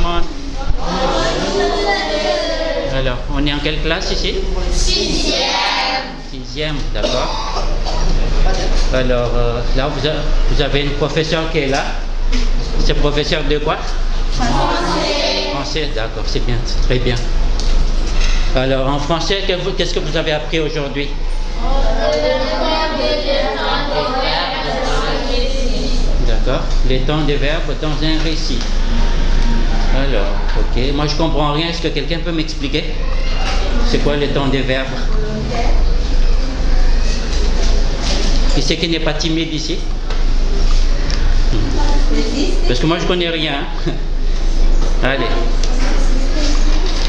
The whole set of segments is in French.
monde. Alors, on est en quelle classe ici? Sixième, d'accord. Alors, là, vous avez une professeure qui est là. C'est professeur de quoi? Français, d'accord, c'est bien, c'est très bien. Alors, en français, qu'est-ce que vous avez appris aujourd'hui? D'accord, les temps des verbes dans un récit. Alors, ok, moi je comprends rien, est-ce que quelqu'un peut m'expliquer? C'est quoi les temps des verbes? Qui c'est qui n'est pas timide ici? Parce que moi je connais rien. Allez.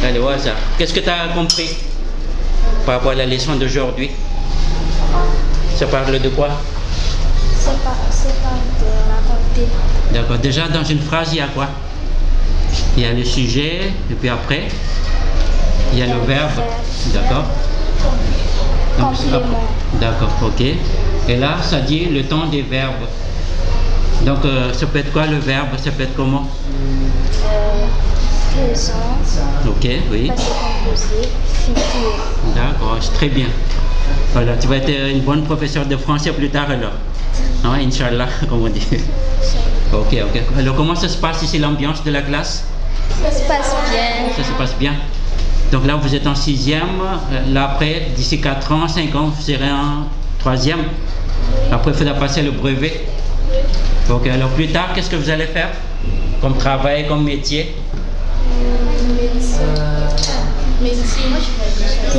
Allez, au hasard. Qu'est-ce que tu as compris par rapport à la leçon d'aujourd'hui? Ça parle de quoi? Ça parle de la portée. D'accord. Déjà, dans une phrase, il y a quoi? Il y a le sujet, et puis après, il y a le verbe. D'accord. Complément. D'accord, ok. Et là, ça dit le temps des verbes. Donc, ça peut être quoi le verbe? Ça peut être comment? Présent. Ok, oui. Passé composé. Futur. D'accord, c'est très bien. Voilà, tu vas être une bonne professeure de français plus tard alors. Ah, Inch'Allah, comme on dit. Ok, ok. Alors, comment ça se passe ici, l'ambiance de la classe? Ça se passe bien. Ça se passe bien. Donc là, vous êtes en sixième. Là, après, d'ici 4 ans, 5 ans, vous serez en troisième. Après, il faudra passer le brevet. Ok, alors plus tard, qu'est-ce que vous allez faire? Comme travail, comme métier?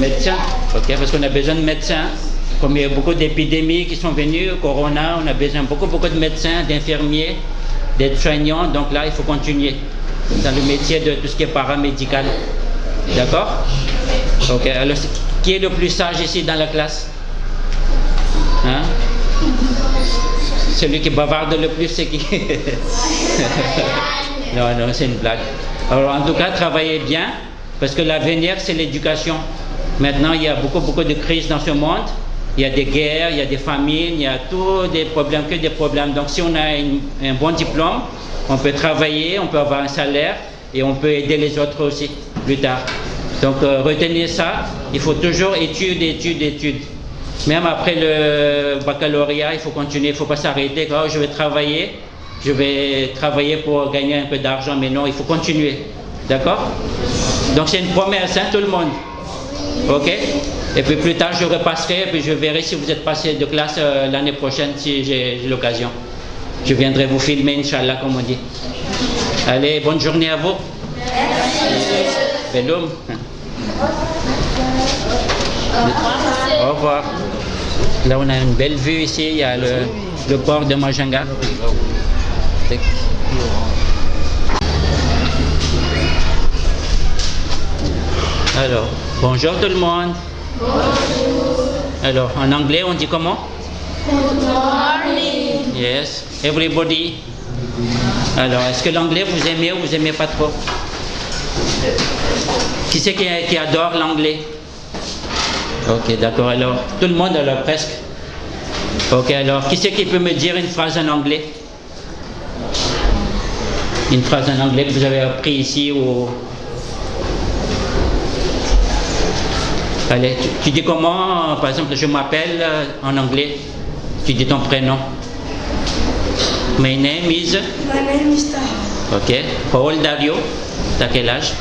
Médecin. Ok, parce qu'on a besoin de médecins. Comme il y a beaucoup d'épidémies qui sont venues, Corona, on a besoin beaucoup de médecins, d'infirmiers, d'aides-soignants. Donc là, il faut continuer dans le métier de tout ce qui est paramédical. D'accord? Ok, alors qui est le plus sage ici dans la classe? Hein? Celui qui bavarde le plus, c'est qui? Non, non, c'est une blague. Alors en tout cas, travaillez bien, parce que l'avenir, c'est l'éducation. Maintenant, il y a beaucoup de crises dans ce monde. Il y a des guerres, il y a des famines, il y a tous des problèmes, que des problèmes. Donc si on a un bon diplôme, on peut travailler, on peut avoir un salaire et on peut aider les autres aussi plus tard. Donc retenez ça, il faut toujours études. Même après le baccalauréat, il faut continuer, il ne faut pas s'arrêter. Oh, je vais travailler pour gagner un peu d'argent, mais non, il faut continuer. D'accord? Donc c'est une promesse, hein, tout le monde. Ok? Et puis plus tard, je repasserai, et puis je verrai si vous êtes passé de classe l'année prochaine, si j'ai l'occasion. Je viendrai vous filmer, Inch'Allah, comme on dit. Allez, bonne journée à vous. Belum. Au revoir. Là, on a une belle vue ici. Il y a le port de Majanga. Alors, bonjour tout le monde. Bonjour. Alors, en anglais, on dit comment? Good morning. Yes, everybody. Alors, est-ce que l'anglais vous aimez ou vous n'aimez pas trop? Qui c'est qui adore l'anglais? Ok, d'accord. Alors, tout le monde, alors presque. Ok, alors, qui c'est qui peut me dire une phrase en anglais? Une phrase en anglais que vous avez appris ici ou... Allez, tu dis comment? Par exemple, je m'appelle en anglais. Tu dis ton prénom. My name is... My name is Taha. Ok. How old are you? T'as quel âge?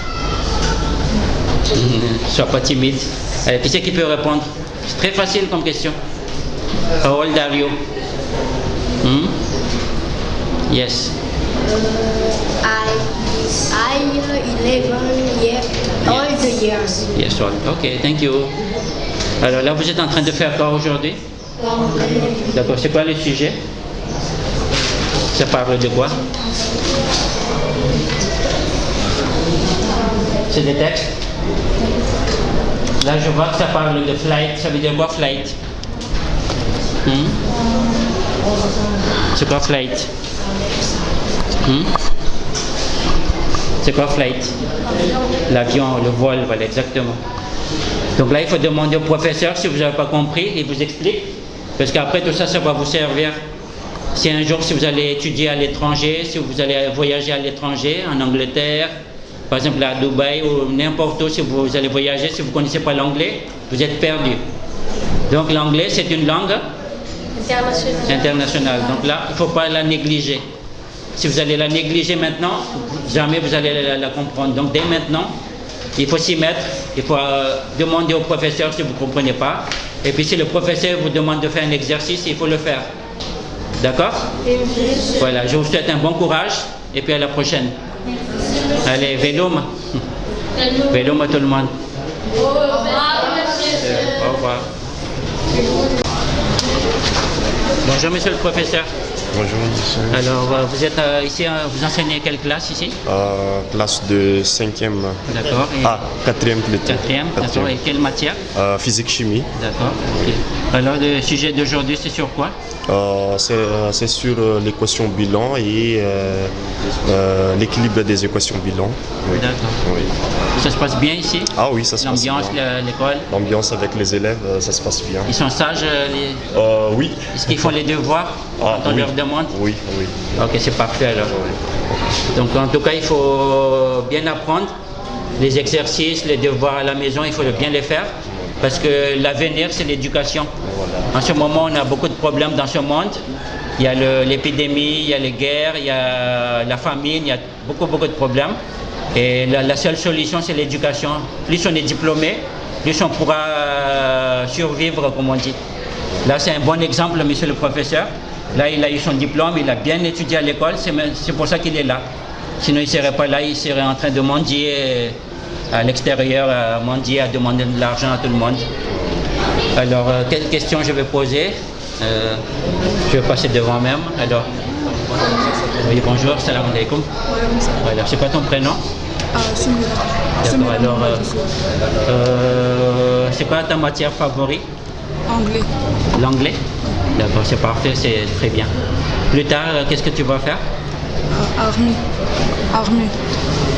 Sois pas timide. Allez, qui c'est qui peut répondre? C'est très facile comme question. How old are you? Yes. I'm 11 years. Yes, old. Ok, thank you. Alors là, vous êtes en train de faire quoi aujourd'hui? D'accord, c'est quoi le sujet? Ça parle de quoi? C'est des textes? Là, je vois que ça parle de flight. Ça veut dire quoi, flight? C'est quoi, flight? C'est quoi, flight? L'avion, le vol, voilà, exactement. Donc là, il faut demander au professeur si vous n'avez pas compris, il vous explique. Parce qu'après, tout ça, ça va vous servir. Si un jour, si vous allez étudier à l'étranger, si vous allez voyager à l'étranger, en Angleterre, par exemple à Dubaï ou n'importe où, si vous allez voyager, si vous ne connaissez pas l'anglais, vous êtes perdu. Donc l'anglais, c'est une langue internationale. Donc là, il ne faut pas la négliger. Si vous allez la négliger maintenant, jamais vous allez la comprendre. Donc dès maintenant, il faut s'y mettre, il faut demander au professeur si vous ne comprenez pas. Et puis si le professeur vous demande de faire un exercice, il faut le faire. D'accord? Voilà, je vous souhaite un bon courage et puis à la prochaine. Allez, Veloum. Veloum à tout le monde. Au revoir. Bonjour monsieur le professeur. Bonjour monsieur. Alors vous êtes ici, vous enseignez quelle classe ici? Classe de 5e. D'accord. Ah, 4e plutôt. 4e, d'accord. Et quelle matière? Physique chimie. D'accord. Okay. Alors le sujet d'aujourd'hui c'est sur quoi? C'est sur l'équation bilan et l'équilibre des équations bilan. Oui. D'accord. Oui. Ça se passe bien ici? Ah oui, ça se passe bien. L'ambiance, l'école? L'ambiance avec les élèves, ça se passe bien. Ils sont sages Oui. Est-ce qu'ils font les devoirs quand on leur demande? Oui, oui. Ok, c'est parfait alors. Donc en tout cas, il faut bien apprendre les exercices, les devoirs à la maison, il faut bien les faire. Parce que l'avenir, c'est l'éducation. En ce moment, on a beaucoup de problèmes dans ce monde. Il y a l'épidémie, il y a les guerres, il y a la famine, il y a beaucoup de problèmes. Et la seule solution, c'est l'éducation. Plus on est diplômé, plus on pourra survivre, comme on dit. Là, c'est un bon exemple, monsieur le professeur. Là, il a eu son diplôme, il a bien étudié à l'école, c'est pour ça qu'il est là. Sinon, il ne serait pas là, il serait en train de mendier à l'extérieur, à mendier, à demander de l'argent à tout le monde. Alors, quelle question je vais poser? Je vais passer devant même. Alors, oui, bonjour, salam alaikum. Voilà, c'est quoi ton prénom? D'accord, alors, c'est quoi ta matière favorite? Anglais. L'anglais? D'accord, c'est parfait, c'est très bien. Plus tard, qu'est-ce que tu vas faire? Armée.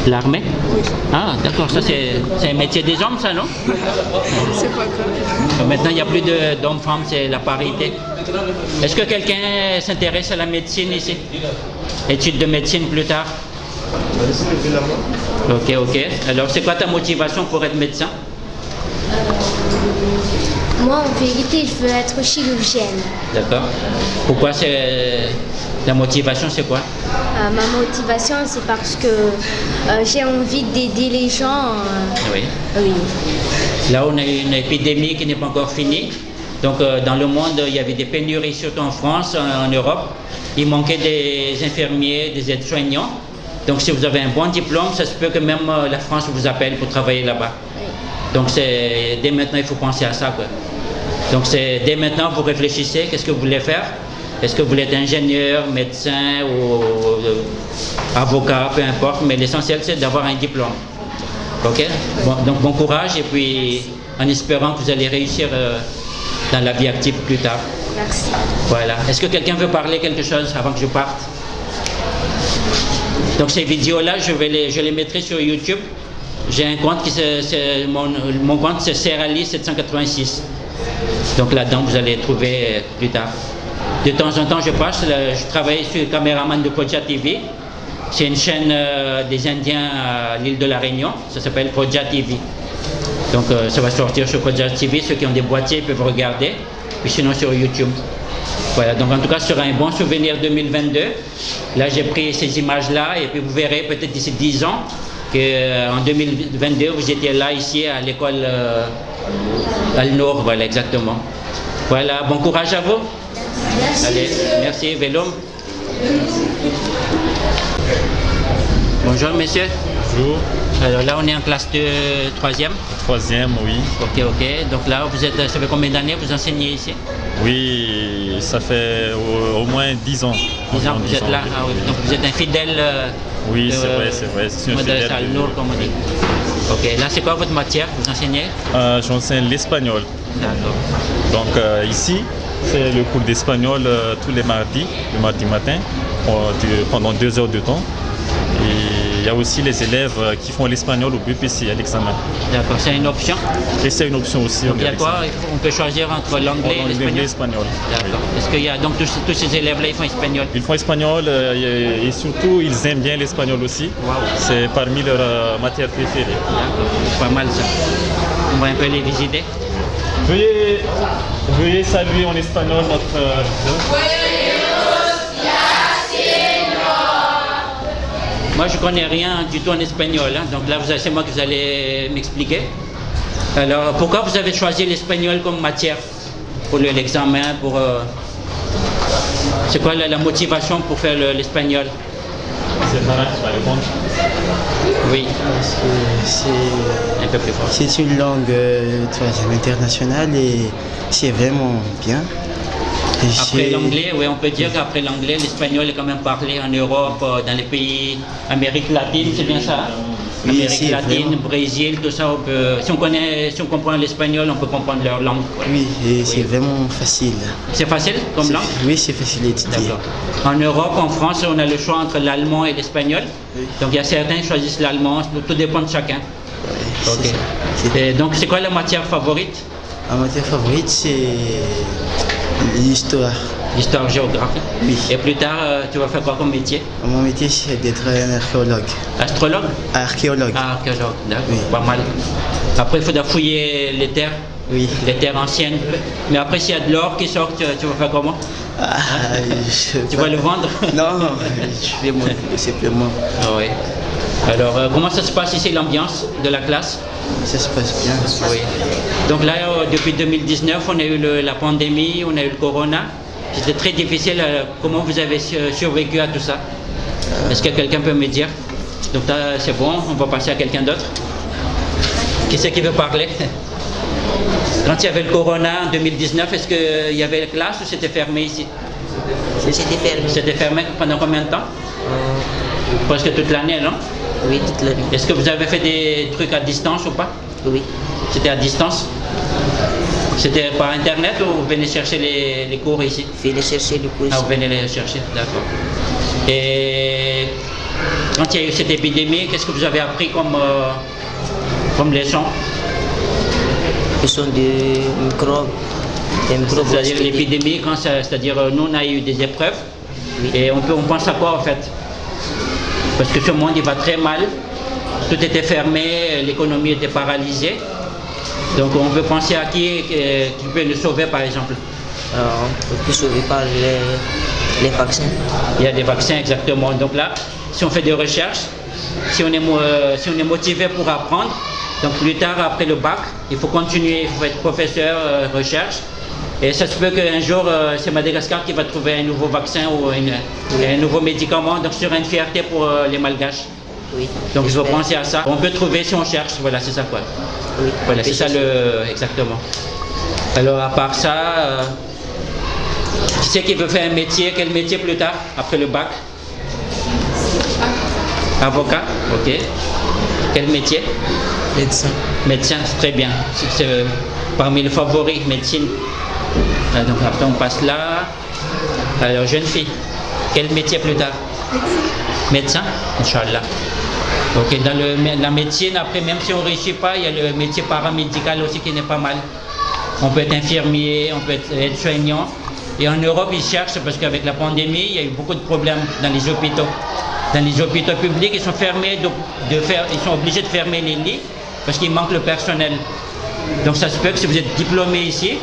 L'armée? Oui. Ah, d'accord, ça c'est un métier des hommes, ça, non? C'est pas grave. Maintenant, il n'y a plus d'hommes-femmes, c'est la parité. Est-ce que quelqu'un s'intéresse à la médecine ici? Études de médecine plus tard? Ok. Alors, c'est quoi ta motivation pour être médecin? Moi, en vérité, je veux être chirurgienne. D'accord. Pourquoi la motivation, c'est quoi? Ma motivation, c'est parce que j'ai envie d'aider les gens. Oui. Oui. Là, on a une épidémie qui n'est pas encore finie. Donc, dans le monde, il y avait des pénuries, surtout en France, en Europe. Il manquait des infirmiers, des aides-soignants. Donc, si vous avez un bon diplôme, ça se peut que même la France vous appelle pour travailler là-bas. Oui. Donc, dès maintenant, il faut penser à ça, quoi. Donc, dès maintenant, vous réfléchissez, qu'est-ce que vous voulez faire? Est-ce que vous voulez être ingénieur, médecin ou avocat, peu importe, mais l'essentiel, c'est d'avoir un diplôme. Ok? Bon, donc, bon courage et puis en espérant que vous allez réussir dans la vie active plus tard. Merci. Voilà. Est-ce que quelqu'un veut parler quelque chose avant que je parte? Donc, ces vidéos-là, je les mettrai sur YouTube. J'ai un compte mon compte, c'est Serali 786. Donc là-dedans, vous allez trouver plus tard. De temps en temps, je travaille sur le caméraman de Proja TV. C'est une chaîne des Indiens à l'île de la Réunion. Ça s'appelle Proja TV. Donc ça va sortir sur Proja TV. Ceux qui ont des boîtiers peuvent regarder. Puis sinon sur YouTube. Voilà, donc en tout cas, ce sera un bon souvenir 2022. Là, j'ai pris ces images-là. Et puis vous verrez peut-être d'ici 10 ans qu'en 2022, vous étiez là, ici, à l'école Al-Nour. Voilà, exactement. Voilà, bon courage à vous. Merci. Allez, merci, Veloum. Bonjour, monsieur. Bonjour. Alors là, on est en classe de 3e. 3e, oui. Ok. Donc là, ça fait combien d'années vous enseignez ici? Oui, ça fait au moins 10 ans. 10 ans que vous êtes là. Ah, oui. Donc vous êtes un fidèle. Oui, c'est vrai. C'est un fidèle. Al-Nour, comme on dit. Ok, là, c'est quoi votre matière? Vous enseignez? J'enseigne l'espagnol. D'accord. Donc ici, c'est le cours d'espagnol tous les mardis, le mardi matin, pendant 2 heures de temps. Et il y a aussi les élèves qui font l'espagnol au BPC à l'examen. D'accord, c'est une option. Et c'est une option aussi. Donc il y a quoi? On peut choisir entre l'anglais et l'espagnol. D'accord. Oui. Est-ce qu'il y a donc tous ces élèves-là, ils font espagnol? Ils font espagnol et surtout ils aiment bien l'espagnol aussi. Wow. C'est parmi leurs matières préférées. D'accord, c'est pas mal ça. On va un peu les visiter. Veuillez saluer en espagnol notre... Moi, je connais rien du tout en espagnol, hein. Donc là, c'est moi que vous allez m'expliquer. Alors, pourquoi vous avez choisi l'espagnol comme matière pour l'examen, C'est quoi la motivation pour faire l'espagnol? C'est Farah qui va répondre. Oui. Parce que Un peu plus fort. c'est une langue internationale et c'est vraiment bien. Et Après l'anglais, oui, on peut dire qu'après l'anglais, l'espagnol est quand même parlé en Europe, dans les pays Amérique latine, c'est bien ça? Oui, Amérique c'est latine, vraiment... Brésil, tout ça, si on comprend l'espagnol, on peut comprendre leur langue. Oui, et c'est vraiment facile. C'est facile comme langue? Oui, c'est facile à étudier. D'accord. En Europe, en France, on a le choix entre l'allemand et l'espagnol. Oui. Donc il y a certains qui choisissent l'allemand, tout dépend de chacun. Ouais, Ok. c'est ça. Et donc c'est quoi la matière favorite? Ma matière favorite, c'est l'histoire. L'histoire géographique. Oui. Et plus tard, tu vas faire quoi comme métier? Mon métier, c'est d'être un archéologue. Astrologue? Archéologue. Ah, archéologue, d'accord, Oui. pas mal. Après, il faudra fouiller les terres. Oui. Les terres anciennes. Mais après, s'il y a de l'or qui sort, tu vas faire comment? Ah, Tu vas le vendre? Non, je fais mon simplement. Ah oui. Alors, comment ça se passe ici, l'ambiance de la classe? Ça se passe bien. Oui. Donc là, depuis 2019, on a eu la pandémie, on a eu le corona. C'était très difficile. Comment vous avez survécu à tout ça? Est-ce que quelqu'un peut me dire? Donc là, c'est bon, on va passer à quelqu'un d'autre. Qui c'est qui veut parler? Quand il y avait le corona en 2019, est-ce qu'il y avait la classe ou c'était fermé ici? C'était fermé. C'était fermé pendant combien de temps? Presque toute l'année, non? Oui, toute l'année. Est-ce que vous avez fait des trucs à distance ou pas? Oui. C'était à distance? C'était par internet ou vous venez chercher les cours ici? Il fallait chercher le cours. Ah, vous venez les chercher, d'accord. Et quand il y a eu cette épidémie, qu'est-ce que vous avez appris comme leçon? Ce sont des microbes. C'est-à-dire l'épidémie, c'est-à-dire nous on a eu des épreuves. Oui. Et on pense à quoi en fait? Parce que ce monde il va très mal, tout était fermé, l'économie était paralysée. Donc on veut penser à qui peut nous sauver par exemple? On peut sauver par les vaccins. Il y a des vaccins exactement. Donc là, si on fait des recherches, si on est motivé pour apprendre, donc plus tard après le bac, il faut continuer, il faut être professeur, recherche. Et ça se peut qu'un jour, c'est Madagascar qui va trouver un nouveau vaccin ou un nouveau médicament. Donc sur une fierté pour les Malgaches. Oui. Donc je veux penser à ça. On peut trouver si on cherche, voilà, c'est ça quoi. Oui. Voilà, c'est ça exactement. Alors à part ça, qui c'est qui veut faire un métier? Quel métier plus tard, après le bac? Avocat, ok. Quel métier? Médecin. Médecin, c'est très bien. C'est parmi les favoris, médecine. Donc après on passe là. Alors jeune fille, quel métier plus tard? Médecin, Inch'Allah. Ok, dans la médecine, après même si on ne réussit pas, il y a le métier paramédical aussi qui n'est pas mal. On peut être infirmier, on peut être soignant. Et en Europe, ils cherchent, parce qu'avec la pandémie, il y a eu beaucoup de problèmes dans les hôpitaux. Dans les hôpitaux publics, ils sont fermés, ils sont obligés de fermer les lits parce qu'il manque le personnel. Donc ça se peut que si vous êtes diplômé ici,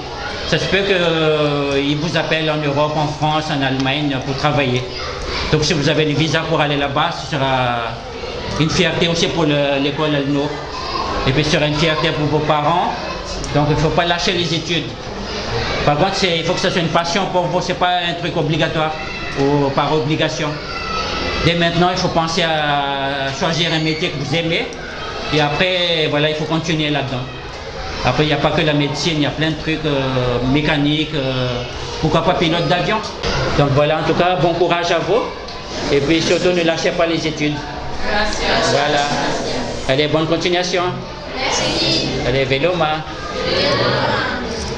ça se peut qu'ils vous appellent en Europe, en France, en Allemagne pour travailler. Donc si vous avez le visa pour aller là-bas, ce sera une fierté aussi pour l'école Al-Nour. Et puis ce sera une fierté pour vos parents. Donc il ne faut pas lâcher les études. Par contre, il faut que ça soit une passion pour vous, ce n'est pas un truc obligatoire ou par obligation. Dès maintenant, il faut penser à choisir un métier que vous aimez et après, voilà, il faut continuer là-dedans. Après, il n'y a pas que la médecine, il y a plein de trucs mécaniques, pourquoi pas pilote d'avion. Donc voilà, en tout cas, bon courage à vous et puis surtout ne lâchez pas les études. Merci. Voilà. Allez, bonne continuation. Merci. Allez, Veloma.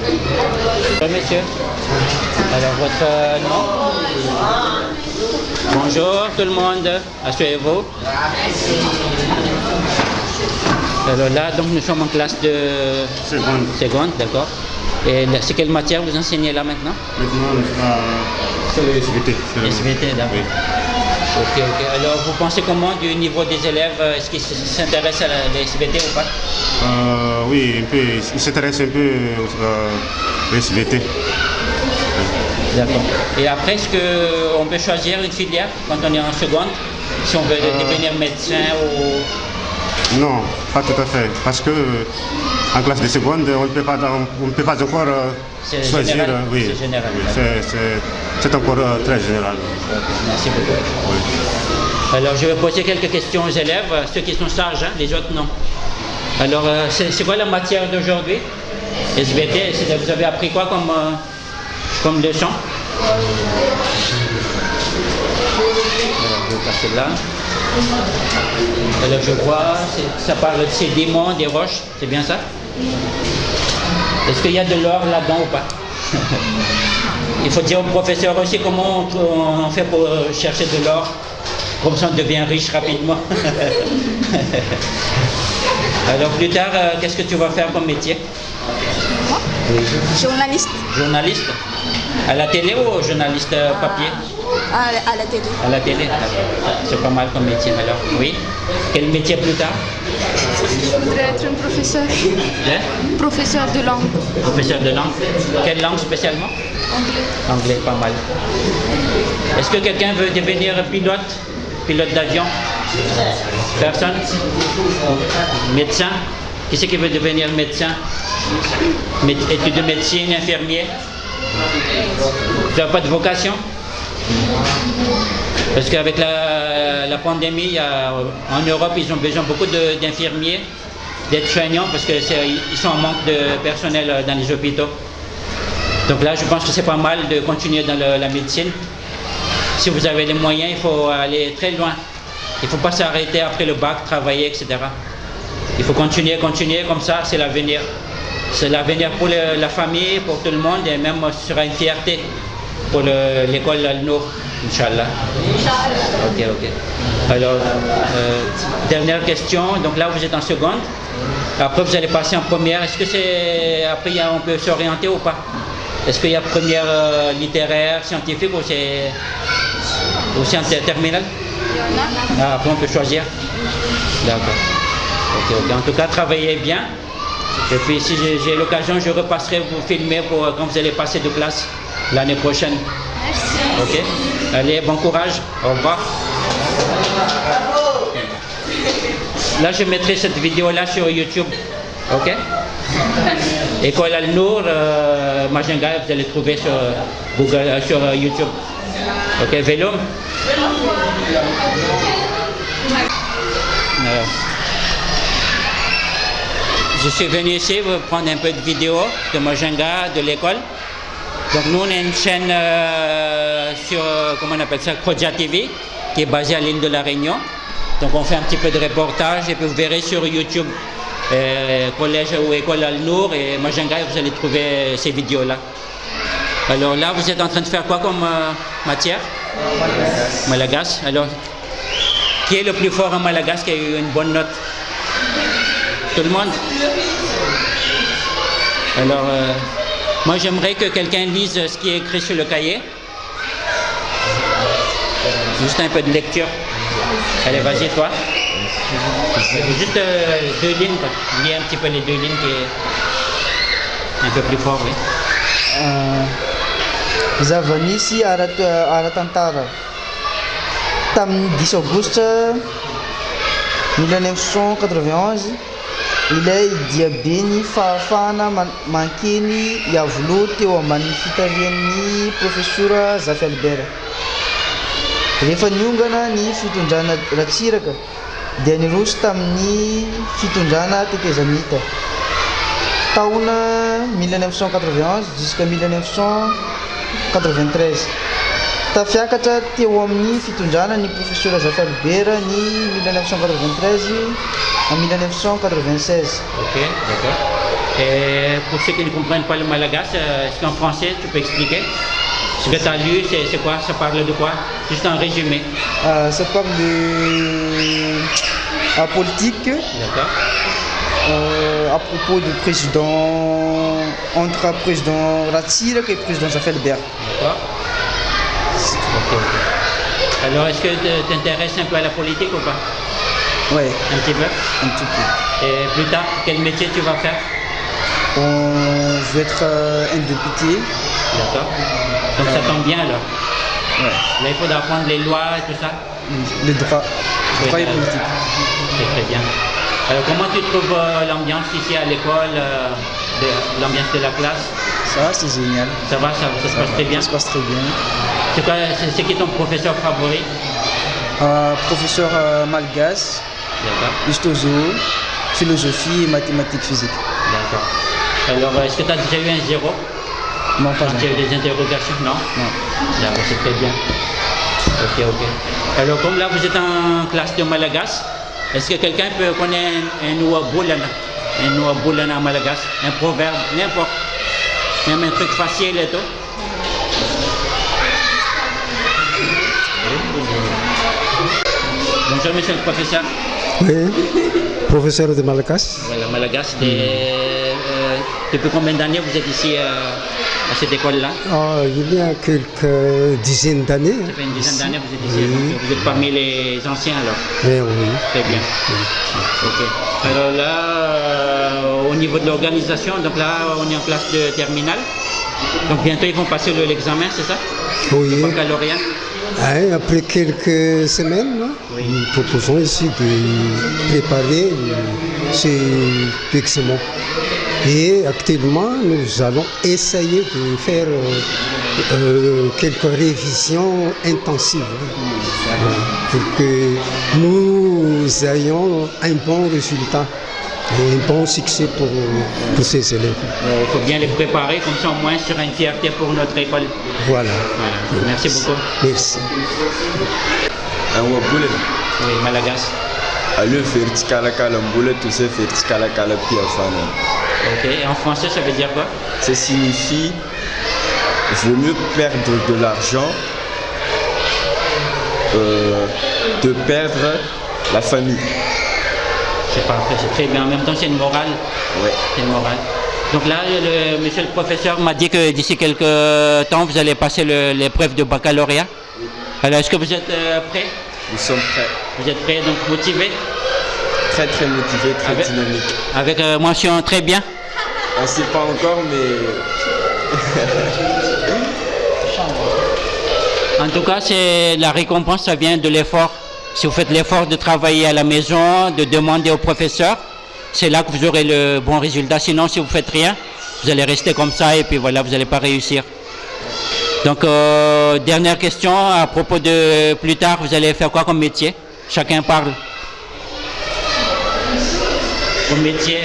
Bonjour monsieur. Alors votre nom? Bonjour tout le monde, asseyez-vous. Alors là, donc nous sommes en classe de seconde, d'accord. Et c'est quelle matière vous enseignez là maintenant? Maintenant, c'est le SVT. SVT, d'accord. Oui. Ok. Alors vous pensez comment du niveau des élèves? Est-ce qu'ils s'intéressent à la SVT ou pas? Oui, un peu. Ils s'intéressent un peu au SVT. D'accord. Et après, est-ce qu'on peut choisir une filière quand on est en seconde? Si on veut devenir médecin ou... Non, pas tout à fait. Parce que en classe de seconde, on ne peut pas encore choisir. Général. Oui, c'est général. oui, c'est encore très général. Merci beaucoup. Oui. Alors, je vais poser quelques questions aux élèves, ceux qui sont sages, hein, les autres non. Alors, c'est quoi la matière d'aujourd'hui? SVT, vous avez appris quoi comme leçon? Alors, je vais passer là. Alors, je vois, ça parle de sédiments, des roches, c'est bien ça? Est-ce qu'il y a de l'or là-dedans ou pas? Il faut dire au professeur aussi comment on fait pour chercher de l'or, comme ça on devient riche rapidement. Alors plus tard, qu'est-ce que tu vas faire comme métier? Moi? Oui. Journaliste. Journaliste? À la télé ou journaliste papier? À la télé. À la télé, d'accord. C'est pas mal comme métier alors. Oui. Quel métier plus tard? Je voudrais être un professeur. Hein? Professeur de langue. Professeur de langue. Quelle langue spécialement? Anglais. Anglais, pas mal. Est-ce que quelqu'un veut devenir pilote d'avion? Personne? Médecin? Qui c'est qui veut devenir médecin? Études de médecine, infirmier? Tu n'as pas de vocation? Parce qu'avec la pandémie, en Europe, ils ont besoin beaucoup d'infirmiers, d'aides-soignants, parce qu'ils sont en manque de personnel dans les hôpitaux. Donc là, je pense que c'est pas mal de continuer dans la médecine. Si vous avez les moyens, il faut aller très loin. Il ne faut pas s'arrêter après le bac, travailler, etc. Il faut continuer, comme ça, c'est l'avenir. C'est l'avenir pour la famille, pour tout le monde, et même ce sera une fierté pour l'école Al-Nour, Inch'Allah. Ok. Alors, dernière question. Donc là, vous êtes en seconde. Après, vous allez passer en première. Est-ce que après, on peut s'orienter ou pas? Est-ce qu'il y a première littéraire, scientifique ou c'est en terminale? Ah, après, on peut choisir. D'accord. Ok. En tout cas, travaillez bien. Et puis, si j'ai l'occasion, je repasserai vous filmer quand vous allez passer de classe l'année prochaine. Merci. Ok. Allez, bon courage. Au revoir. Là, je mettrai cette vidéo-là sur YouTube. Ok. École Al-Nour, Majenga, vous allez trouver sur Google, sur YouTube. Ok, vélo. Je suis venu ici pour prendre un peu de vidéo de Majenga, de l'école. Donc nous, on a une chaîne sur, comment on appelle ça, Kodja TV, qui est basée à l'île de la Réunion. Donc on fait un petit peu de reportage et puis vous verrez sur YouTube collège ou école Al-Nour et Majenga, vous allez trouver ces vidéos-là. Alors là, vous êtes en train de faire quoi comme matière? Malagas. Alors, qui est le plus fort en Malagas qui a eu une bonne note? Tout le monde? Alors, moi j'aimerais que quelqu'un lise ce qui est écrit sur le cahier. Juste un peu de lecture. Allez, vas-y toi. Juste 2 lignes, lis un petit peu les 2 lignes qui est un peu plus fort, oui. Zava-misy ara-tantara tamin'ny 10 aogositra 1991 ilay diabeny fahafahana mankeny iavoloha teo ambanin'ny fitarian'ny professeur Zafy Albert. Rehefa niongana ny fitondrana Ratsiraka dia niroso tamin'ny fitondrana Tetezamita taona 1991 jusqu'à 1993. Tafiakatra teo amin'ny fitondrana ny professeur Zafy Albert ny 1993 à 1996. Ok, d'accord. Et pour ceux qui ne comprennent pas le malagasy, est-ce qu'en français tu peux expliquer? Ce que tu as lu, c'est quoi? Ça parle de quoi? Juste un résumé. Ça parle de la politique. D'accord. À propos du président, entre le président Ratsir et le président Jafelbert. D'accord. Ok. Alors, est-ce que tu t'intéresses un peu à la politique ou pas? Oui, Un petit peu? un petit peu. Et plus tard, quel métier tu vas faire? Je vais être un député. D'accord. Donc ça tombe bien alors. Ouais. Là, il faudra apprendre les lois et tout ça. Le droit. Oui, Droit et politique. C'est très bien. Alors, comment tu trouves l'ambiance ici à l'école, l'ambiance de la classe? Ça, c'est génial. Ça va, ça se passe très bien? Ça se passe très bien. C'est qui ton professeur favori? Professeur malgache, D'accord. histozo, philosophie et mathématiques physiques. D'accord. Alors, est-ce que tu as déjà eu un 0? Non, pas Quand tu as eu encore. des interrogations? Non? Non. D'accord, c'est très bien. Ok. Alors, comme là, vous êtes en classe de malagasy, est-ce que quelqu'un peut connaître un nouabulana en malagasy, un proverbe, n'importe, même un truc facile et tout? Bonjour, monsieur le professeur. Oui, professeur de malagasy. Voilà, malagasy. Depuis combien d'années vous êtes ici à cette école-là? Il y a quelques dizaines d'années. Ça fait une dizaine d'années que vous êtes ici. Oui. Donc, vous êtes parmi les anciens alors? Oui. Très bien. Ok. Alors là, au niveau de l'organisation, donc là, on est en classe de terminale. Donc bientôt, ils vont passer l'examen, c'est ça? Oui. Le baccalauréat. Après quelques semaines, Oui. nous proposons ici de préparer ces examens. Et actuellement, nous allons essayer de faire quelques révisions intensives pour que nous ayons un bon résultat et un bon succès pour ces élèves. Il faut bien les préparer, comme ça au moins sur une fierté pour notre école. Voilà. Merci beaucoup. Merci. Oui, malagasy. Ok, et en français, ça veut dire quoi? Ça signifie vaut mieux perdre de l'argent de perdre la famille. C'est parfait, c'est très bien. En même temps, c'est une morale. Ouais. C'est une morale. Donc là, monsieur le professeur m'a dit que d'ici quelques temps, vous allez passer l'épreuve de baccalauréat. Alors, est-ce que vous êtes prêts? Nous sommes prêts. Vous êtes prêts, donc motivés? Très très motivés, très dynamiques. Avec mention très bien? On ne sait pas encore, mais... En tout cas, la récompense, ça vient de l'effort. Si vous faites l'effort de travailler à la maison, de demander au professeur, c'est là que vous aurez le bon résultat. Sinon, si vous ne faites rien, vous allez rester comme ça et puis voilà, vous n'allez pas réussir. Donc, dernière question, à propos de plus tard, vous allez faire quoi comme métier? Chacun parle. Comme métier?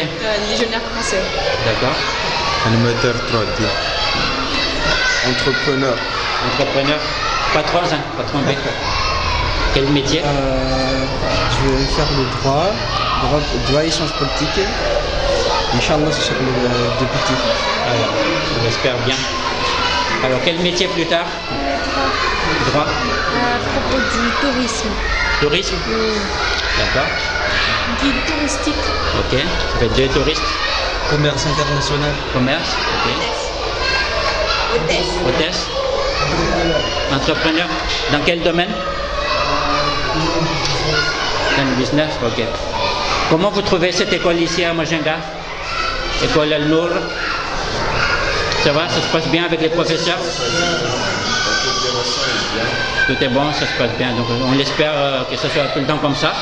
Légionnaire français. D'accord. Animateur 3D. Entrepreneur. Entrepreneur. Patron, hein? Patron B. Quel métier? Je vais faire le droit et sciences politiques. Inch'Allah, ce sera le député. Alors, on l'espère bien. Alors, quel métier plus tard? Droit. À propos du tourisme. Tourisme? D'accord. Guide touristique. Ok. Ça fait 2 touristes. Commerce international. Commerce. Ok. Hôtesse. Entrepreneur. Dans quel domaine? Dans le business. Ok. Comment vous trouvez cette école ici à Majinga? École Al-Nour. Ça va? Ça se passe bien avec les professeurs? Tout est bon, ça se passe bien. Donc on l'espère que ça soit tout le temps comme ça.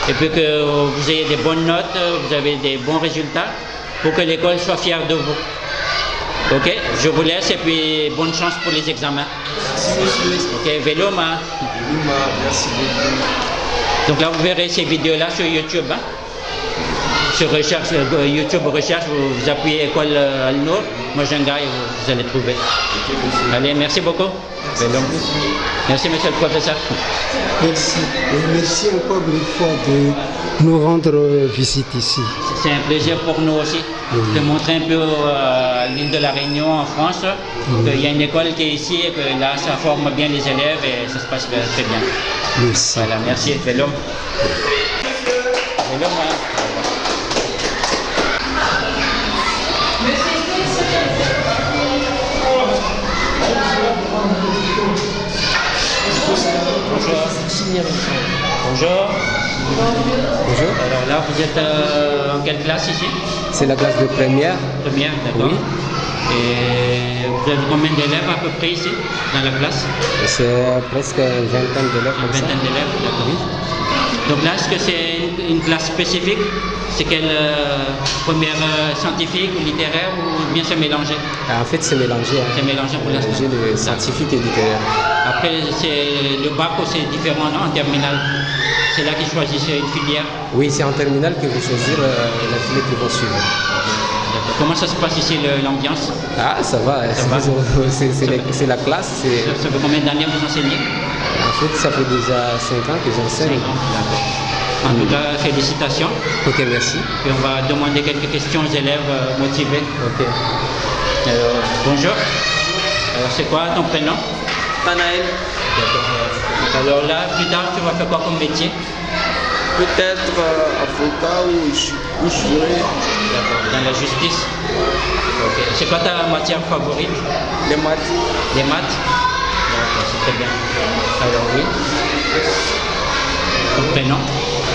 Et puis que vous ayez des bonnes notes, vous avez des bons résultats pour que l'école soit fière de vous. Ok, je vous laisse et puis bonne chance pour les examens. Ok, Veloma. Merci beaucoup. Donc là, vous verrez ces vidéos-là sur YouTube. Hein? Sur recherche, YouTube Recherche, vous appuyez École Al-Nour, Majinga, et vous allez trouver. Allez, merci beaucoup. Merci, monsieur le professeur. Merci. Et merci encore une fois de nous rendre visite ici. C'est un plaisir pour nous aussi de montrer un peu l'île de la Réunion en France, qu'il y a une école qui est ici et que là ça forme bien les élèves et ça se passe très bien. Merci. Voilà, merci. Velom. Velom, Bonjour. Bonjour. Alors là, vous êtes en quelle classe ici? C'est la classe de première. Première, d'accord. Oui. Et vous avez combien d'élèves à peu près ici, dans la classe? C'est presque une vingtaine d'élèves. Une vingtaine d'élèves, d'accord. Oui. Donc là, est-ce que c'est une classe spécifique? C'est quelle première scientifique ou littéraire ou bien c'est mélangé? En fait, c'est mélangé. C'est mélangé pour l'instant. Mélangé de scientifique et littéraire. Après, c'est le bac ou c'est différent, non, en terminale? C'est là qu'ils choisissent une filière? Oui, c'est en terminale qu'ils vont choisir la filière qu'ils vont suivre. Comment ça se passe ici, l'ambiance? Ah, ça va. C'est la classe. Ça fait combien d'années que vous enseignez? En fait, ça fait déjà 5 ans que j'enseigne. En tout cas, félicitations. Ok, merci. Et on va demander quelques questions aux élèves motivés. Ok. Bonjour. Alors, c'est quoi ton prénom? Panaël. D'accord. Alors là, plus tard, tu vas faire quoi comme métier? Peut-être avocat ou juré. D'accord. Dans la justice? Ok. C'est quoi ta matière favorite? Les maths. Les maths? D'accord, c'est très bien. Alors oui. Ton prénom?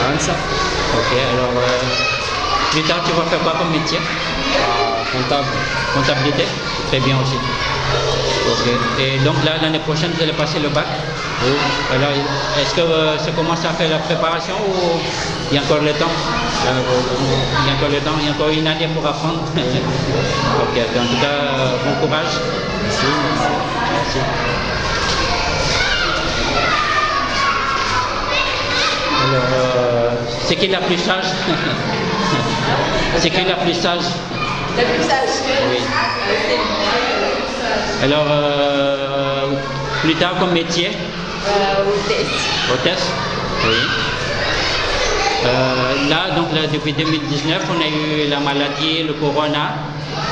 Ansa. Ok, alors plus tard tu vas faire quoi comme métier? Comptable. Comptabilité? Très bien aussi. Ok. Et donc là, l'année prochaine, vous allez passer le bac? Oui. Alors, est-ce que ça commence à faire la préparation ou il y a encore le temps? Il y a encore le temps, il y a encore une année pour apprendre. Ok, en tout cas, bon courage. Merci. Merci. Alors, c'est qui la plus sage? C'est qui la plus sage? La plus sage. Oui. Alors, plus tard comme métier? Hôtesse. Hôtesse? Oui. Là, donc là, depuis 2019, on a eu la maladie, le corona.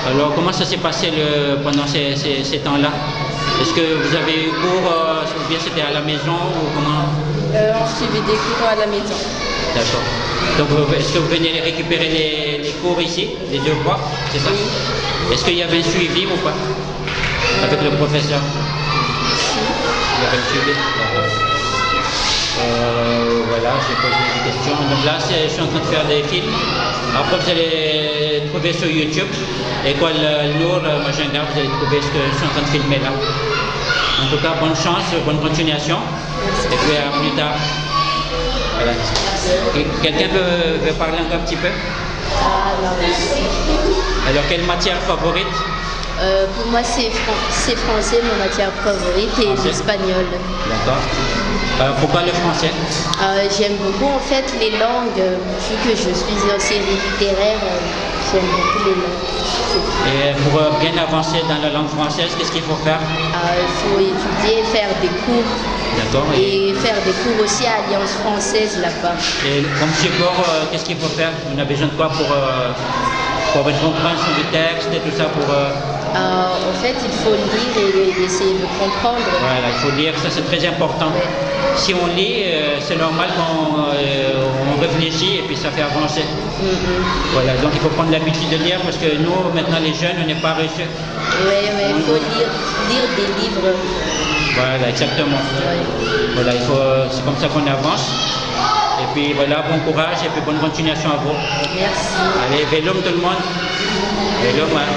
Alors, comment ça s'est passé pendant ces temps-là? Est-ce que vous avez eu cours, ou bien c'était à la maison, ou comment? On suivait des cours à la maison. D'accord. Donc, est-ce que vous venez récupérer les cours ici, les devoirs, c'est ça? Oui. Est-ce qu'il y avait un suivi ou pas avec le professeur? Il y avait un suivi. Voilà, j'ai posé des questions. Donc là, je suis en train de faire des films. Après, vous allez trouver sur YouTube, École Al-Nour, Majanga, vous allez trouver ce que je suis en train de filmer là. En tout cas, bonne chance, bonne continuation. Et puis à plus tard. Voilà. Quelqu'un veut parler encore un petit peu? Alors, quelle matière favorite? Pour moi, c'est français, ma matière favorite, et l'espagnol. D'accord. Pourquoi le français? J'aime beaucoup en fait les langues, vu que je suis en série littéraire, j'aime beaucoup les langues. Et pour bien avancer dans la langue française, qu'est-ce qu'il faut faire? Il faut étudier, faire des cours. D'accord. Et faire des cours aussi à Alliance française là-bas. Et comme support, qu'est-ce qu'il faut faire? On a besoin de quoi pour une compréhension du texte et tout ça pour... En fait, il faut lire et essayer de comprendre. Voilà, il faut lire, ça c'est très important. Ouais. Si on lit, c'est normal qu'on réfléchit et puis ça fait avancer. Voilà, donc il faut prendre l'habitude de lire parce que nous, maintenant les jeunes, on n'est pas reçus. Oui, mais il faut lire des livres. Voilà, exactement. Ouais. Voilà, c'est comme ça qu'on avance. Et puis voilà, bon courage et puis bonne continuation à vous. Merci. Allez, Velom tout le monde. Velom, hein.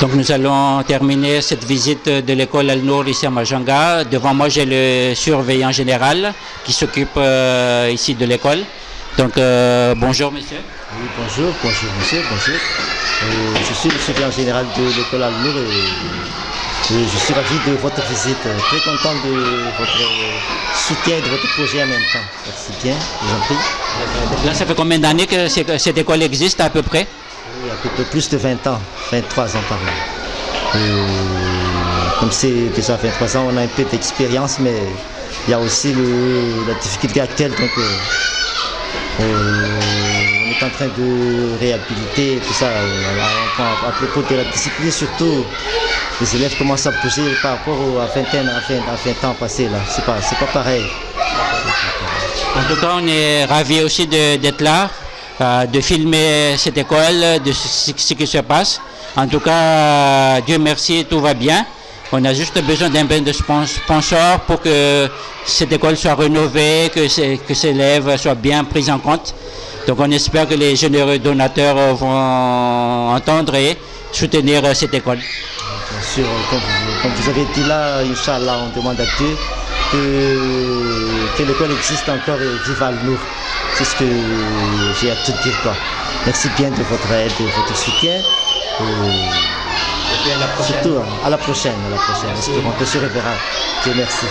Donc nous allons terminer cette visite de l'école Al-Nour ici à Majanga. Devant moi j'ai le surveillant général qui s'occupe ici de l'école. Donc bonjour monsieur. Oui, bonjour monsieur, bonjour. Je suis le surveillant général de l'école Al-Nour et Je suis ravi de votre visite, très content de votre soutien et de votre projet en même temps. Merci bien, je vous en prie. Là, ça fait combien d'années que cette école existe à peu près? Oui, à peu près plus de 20 ans, 23 ans par là. Comme c'est déjà 23 ans, on a un peu d'expérience, mais il y a aussi la difficulté actuelle. Donc, on est en train de réhabiliter tout ça. À propos de la discipline, surtout, les élèves commencent à bouger par rapport à 20 ans passés. C'est pas pareil. En tout cas, on est ravis aussi d'être là, de filmer cette école, de ce qui se passe. En tout cas, Dieu merci, tout va bien. On a juste besoin d'un peu de sponsors pour que cette école soit rénovée, que ces élèves soient bien pris en compte. Donc on espère que les généreux donateurs vont entendre et soutenir cette école. Bien sûr, comme vous avez dit là, Inch'Allah, on demande à Dieu que l'école existe encore et vive Al-Nour. C'est ce que j'ai à te dire, quoi. Merci bien de votre aide, de votre soutien. Et puis à la prochaine. Surtout à la prochaine. Espérons que se reverra. Dieu merci.